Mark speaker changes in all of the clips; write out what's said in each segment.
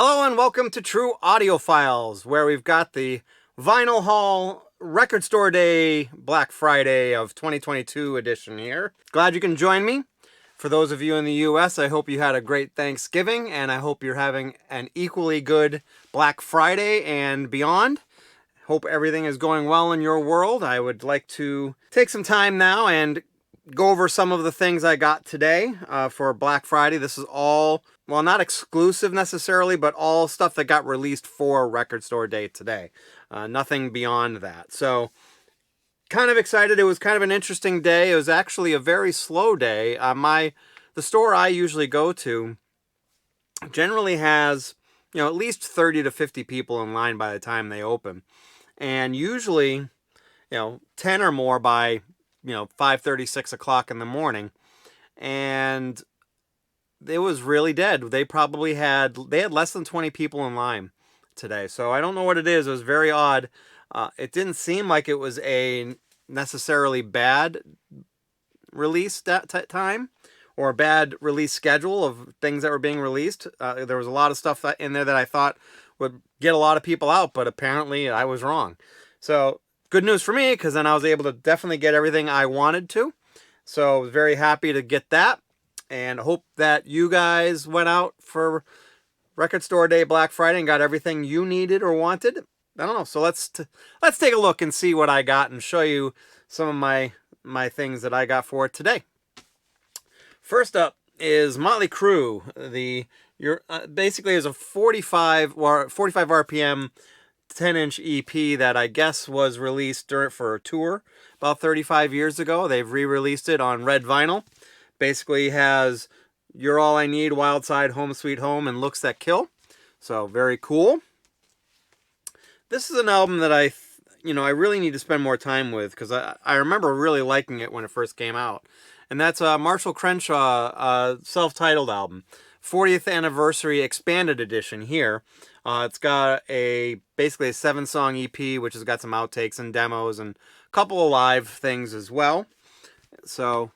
Speaker 1: Hello and welcome to True Audiophiles, where we've got the Vinyl Haul Record Store Day Black Friday of 2022 edition here. Glad you can join me. For those of you in the US, I hope you had a great Thanksgiving, and I hope you're having an equally good Black Friday and beyond. Hope everything is going well in your world. I would like to take some time now and go over some of the things I got today for Black Friday. This is all, well, not exclusive necessarily, but all stuff that got released for Record Store Day today. Nothing beyond that. So, kind of excited. It was kind of an interesting day. It was actually a very slow day. The store I usually go to generally has, at least 30 to 50 people in line by the time they open. And usually, 10 or more by 5:30, 6 o'clock in the morning, and it was really dead. They had less than 20 people in line today, so I don't know what it is. It was very odd. It didn't seem like it was a necessarily bad release time or a bad release schedule of things that were being released. There was a lot of stuff in there that I thought would get a lot of people out, but apparently I was wrong. So good news for me, because then I was able to definitely get everything I wanted to. So I was very happy to get that, and hope that you guys went out for Record Store Day Black Friday and got everything you needed or wanted. I don't know. So let's take a look and see what I got and show you some of my things that I got for it today. First up is Motley Crue. Basically is a 45 RPM 10-inch EP that I guess was released for a tour about 35 years ago. They've re-released it on red vinyl. Basically has You're All I Need, Wild Side, Home Sweet Home, and Looks That Kill. So very cool. This is an album that I really need to spend more time with, because I remember really liking it when it first came out. And that's Marshall Crenshaw self-titled album. 40th Anniversary Expanded Edition here. It's got basically a 7-song EP, which has got some outtakes and demos and a couple of live things as well. So,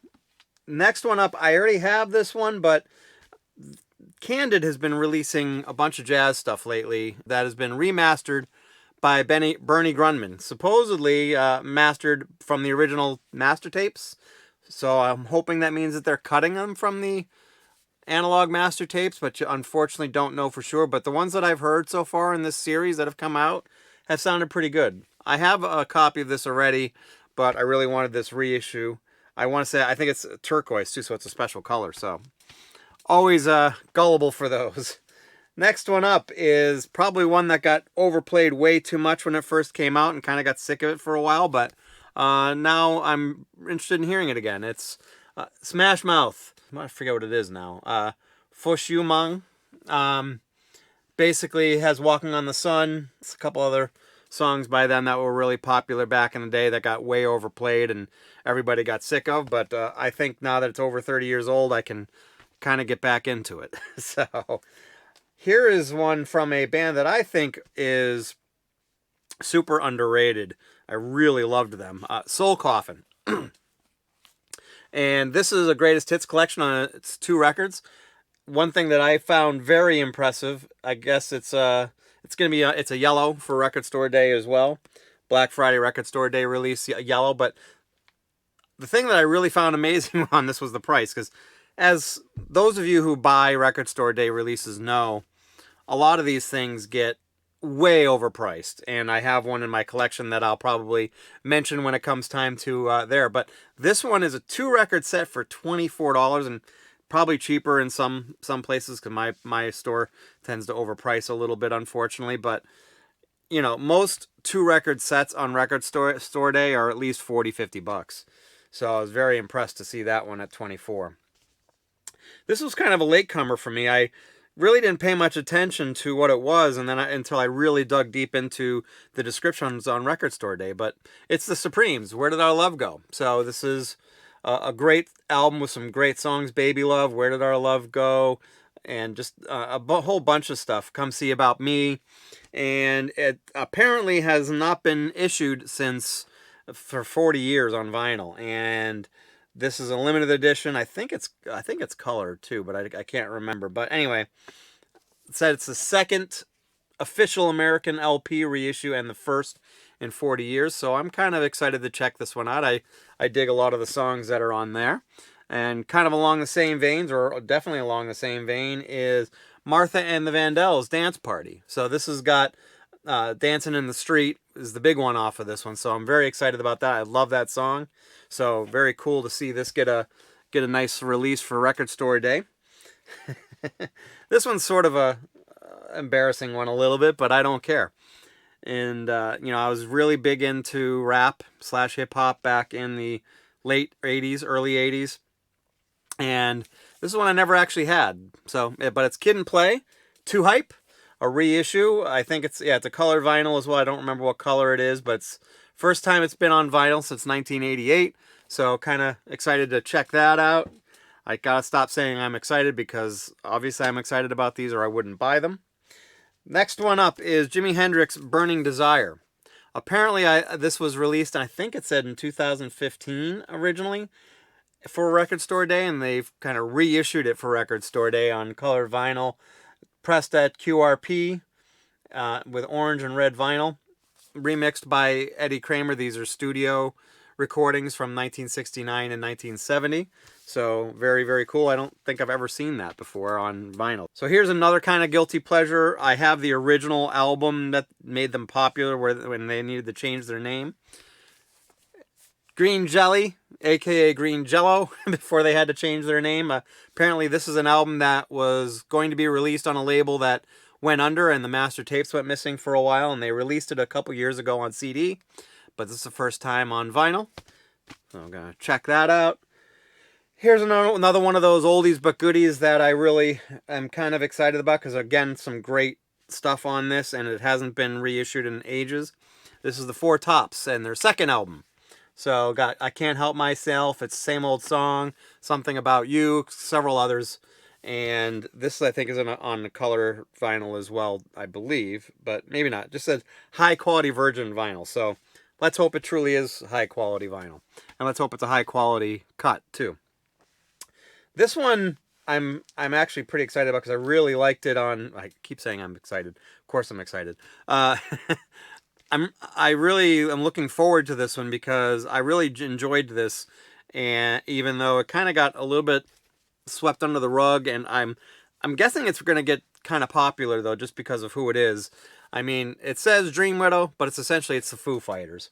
Speaker 1: next one up, I already have this one, but Candid has been releasing a bunch of jazz stuff lately that has been remastered by Bernie Grundman. Supposedly mastered from the original master tapes. So I'm hoping that means that they're cutting them from the analog master tapes, but you unfortunately don't know for sure. But the ones that I've heard so far in this series that have come out have sounded pretty good. I have a copy of this already, but I really wanted this reissue. I think it's turquoise too, so it's a special color. So always gullible for those. Next one up is probably one that got overplayed way too much when it first came out and kind of got sick of it for a while, but now I'm interested in hearing it again. It's Smash Mouth. I forget what it is now. Fushumang. Basically has Walking on the Sun. It's a couple other songs by them that were really popular back in the day that got way overplayed and everybody got sick of. But I think now that it's over 30 years old, I can kind of get back into it. So here is one from a band that I think is super underrated. I really loved them. Soul Coffin. And this is a greatest hits collection on its 2 records. One thing that I found very impressive, I guess it's a yellow for Record Store Day as well. Black Friday Record Store Day release yellow, but the thing that I really found amazing on this was the price, because as those of you who buy Record Store Day releases know, a lot of these things get way overpriced, and I have one in my collection that I'll probably mention when it comes time to there. But this one is a 2-record set for $24, and probably cheaper in some places, because my store tends to overprice a little bit, unfortunately. But most 2-record sets on Record Store Day are at least $40-50. So I was very impressed to see that one at $24. This was kind of a latecomer for me. I really didn't pay much attention to what it was, and then until I really dug deep into the descriptions on Record Store Day. But it's the Supremes, Where Did Our Love Go? So this is a great album with some great songs. Baby Love, Where Did Our Love Go? And just a whole bunch of stuff. Come See About Me. And it apparently has not been issued for 40 years on vinyl. And this is a limited edition. I think it's colored too, but I can't remember. But anyway, said it's the second official American LP reissue and the first in 40 years. So I'm kind of excited to check this one out. I dig a lot of the songs that are on there. And kind of along the same veins, or definitely along the same vein, is Martha and the Vandellas Dance Party. So this has got Dancing in the Street is the big one off of this one. So I'm very excited about that. I love that song. So very cool to see this get a nice release for Record Store Day. This one's sort of a embarrassing one a little bit, but I don't care. And I was really big into rap / hip hop back in the late 80s, early 80s. And this is one I never actually had. So, but it's Kid and Play, Too Hype, a reissue. I think it's a color vinyl as well. I don't remember what color it is, but it's first time it's been on vinyl since 1988. So kind of excited to check that out. I gotta stop saying I'm excited because obviously I'm excited about these or I wouldn't buy them. Next one up is Jimi Hendrix Burning Desire. Apparently this was released, I think it said in 2015 originally, for Record Store Day, and they've kind of reissued it for Record Store Day on colored vinyl, pressed at QRP with orange and red vinyl, remixed by Eddie Kramer. These are studio recordings from 1969 and 1970. So very, very cool. I don't think I've ever seen that before on vinyl. So here's another kind of guilty pleasure. I have the original album that made them popular when they needed to change their name. Green Jelly, aka Green Jello, before they had to change their name. Apparently this is an album that was going to be released on a label that went under and the master tapes went missing for a while, and they released it a couple years ago on CD, but this is the first time on vinyl. So I'm going to check that out. Here's another one of those oldies but goodies that I really am kind of excited about because, again, some great stuff on this, and it hasn't been reissued in ages. This is the Four Tops and their second album. So got I Can't Help Myself, it's the same old song, Something About You, several others. And this, I think, is on the color vinyl as well, I believe, but maybe not. Just says high quality virgin vinyl. So let's hope it truly is high quality vinyl. And let's hope it's a high quality cut too. This one I'm actually pretty excited about because I really liked it on. I keep saying I'm excited. Of course I'm excited. I really am looking forward to this one because I really enjoyed this, and even though it kind of got a little bit swept under the rug, and I'm guessing it's going to get kind of popular though just because of who it is. I mean, it says Dream Widow, but it's the Foo Fighters,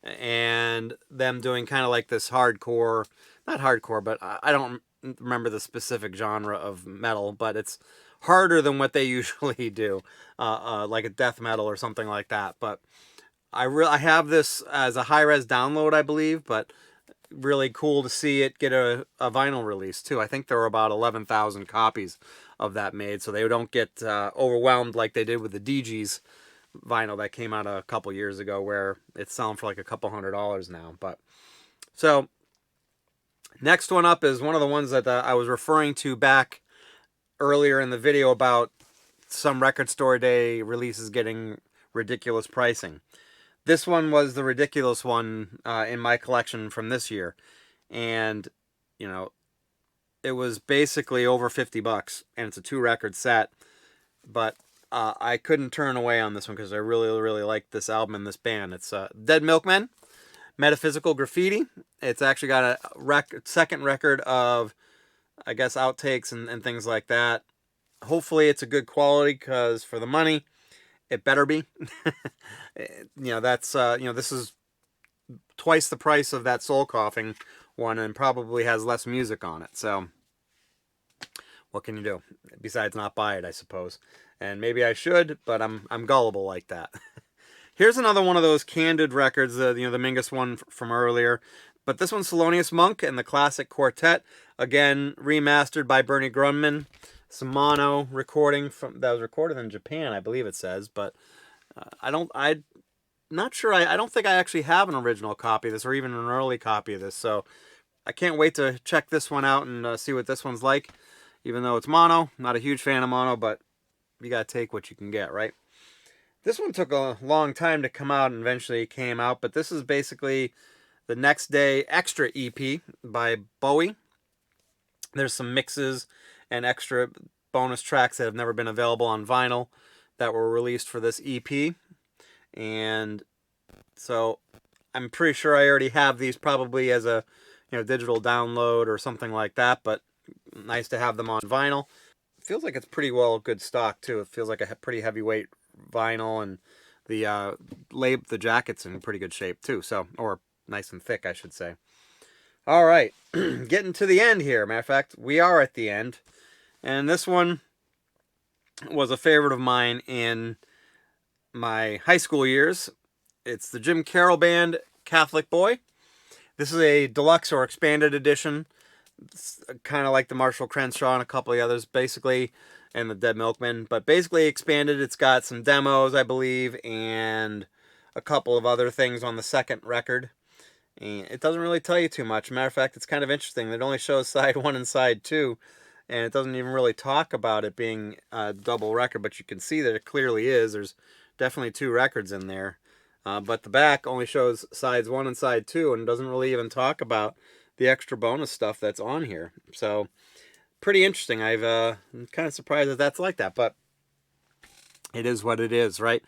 Speaker 1: and them doing kind of like this hardcore, not hardcore, but I don't remember the specific genre of metal, but it's harder than what they usually do, like a death metal or something like that. But I have this as a high-res download, I believe, but really cool to see it get a vinyl release too. I think there were about 11,000 copies of that made, so they don't get overwhelmed like they did with the DG's vinyl that came out a couple years ago, where it's selling for like a couple $100 now. But so next one up is one of the ones that I was referring to back earlier in the video about some Record Store Day releases getting ridiculous pricing. This one was the ridiculous one in my collection from this year. And, it was basically over $50, and it's a 2-record set. But I couldn't turn away on this one because I really, really liked this album and this band. It's Dead Milkmen, Metaphysical Graffiti. It's actually got a second record of, I guess, outtakes and things like that. Hopefully it's a good quality because for the money, it better be. This is twice the price of that Soul Coughing one and probably has less music on it. So what can you do besides not buy it, I suppose? And maybe I should, but I'm gullible like that. Here's another one of those candid records, the Mingus one from earlier. But this one's Thelonious Monk and the Classic Quartet, again remastered by Bernie Grundman. Some mono recording that was recorded in Japan, I believe it says, but I'm not sure. I don't think I actually have an original copy of this or even an early copy of this, so I can't wait to check this one out and see what this one's like. Even though it's mono, I'm not a huge fan of mono, but you gotta take what you can get, right? This one took a long time to come out and eventually came out, but this is basically the Next Day Extra EP by Bowie. There's some mixes and extra bonus tracks that have never been available on vinyl that were released for this EP. And so I'm pretty sure I already have these probably as a digital download or something like that, but nice to have them on vinyl. It feels like it's pretty well good stock too. It feels like a pretty heavyweight vinyl, and the jacket's in pretty good shape too. So, or nice and thick, I should say. All right, getting to the end here. Matter of fact, we are at the end, and this one was a favorite of mine in my high school years. It's the Jim Carroll Band, Catholic Boy. This is a deluxe or expanded edition. It's kind of like the Marshall Crenshaw and a couple of others, basically, and the Dead Milkmen. But basically expanded. It's got some demos, I believe, and a couple of other things on the second record. And it doesn't really tell you too much. Matter of fact, it's kind of interesting. It only shows side 1 and side 2. And it doesn't even really talk about it being a double record. But you can see that it clearly is. There's definitely 2 records in there. But the back only shows sides 1 and side 2, and doesn't really even talk about the extra bonus stuff that's on here. So, pretty interesting. I'm kind of surprised that that's like that, but it is what it is, right?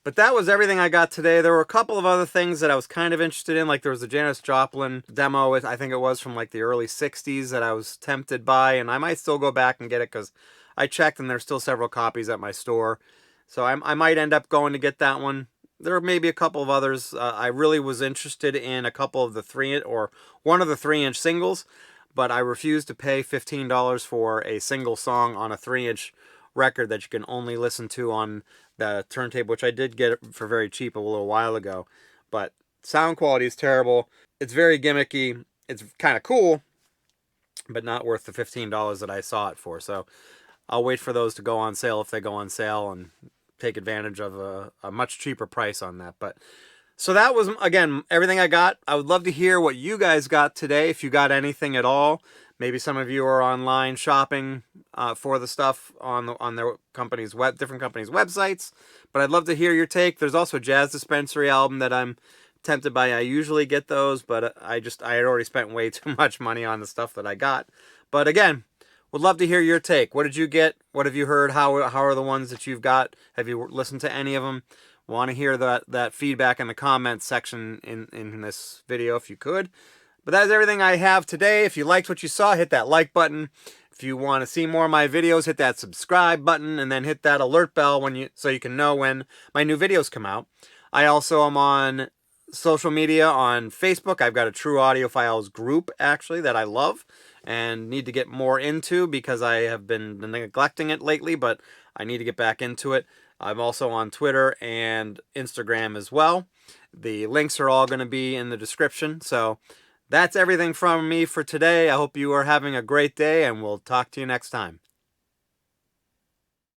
Speaker 1: But that was everything I got today. There were a couple of other things that I was kind of interested in, like there was the Janis Joplin demo, I think it was from like the early 60s, that I was tempted by, and I might still go back and get it because I checked and there's still several copies at my store. So I might end up going to get that one. There may be a couple of others. I really was interested in a couple of the one of the 3-inch singles, but I refused to pay $15 for a single song on a 3-inch record that you can only listen to on the turntable, which I did get for very cheap a little while ago. But sound quality is terrible. It's very gimmicky. It's kind of cool, but not worth the $15 that I saw it for. So I'll wait for those to go on sale if they go on sale, and take advantage of a much cheaper price on that. But so that was, again, everything I got. I would love to hear what you guys got today, if you got anything at all. Maybe some of you are online shopping for the stuff on their different companies' websites. But I'd love to hear your take. There's also a Jazz Dispensary album that I'm tempted by. I usually get those, but I had already spent way too much money on the stuff that I got. But again, would love to hear your take. What did you get? What have you heard? How are the ones that you've got? Have you listened to any of them? Want to hear that feedback in the comments section in this video if you could. But that's everything I have today. If you liked what you saw, hit that like button. If you want to see more of my videos, hit that subscribe button, and then hit that alert bell so you can know when my new videos come out. I also am on social media on Facebook. I've got a True Audiophiles group, actually, that I love and need to get more into because I have been neglecting it lately, but I need to get back into it. I'm also on Twitter and Instagram as well. The links are all going to be in the description. So that's everything from me for today. I hope you are having a great day, and we'll talk to you next time.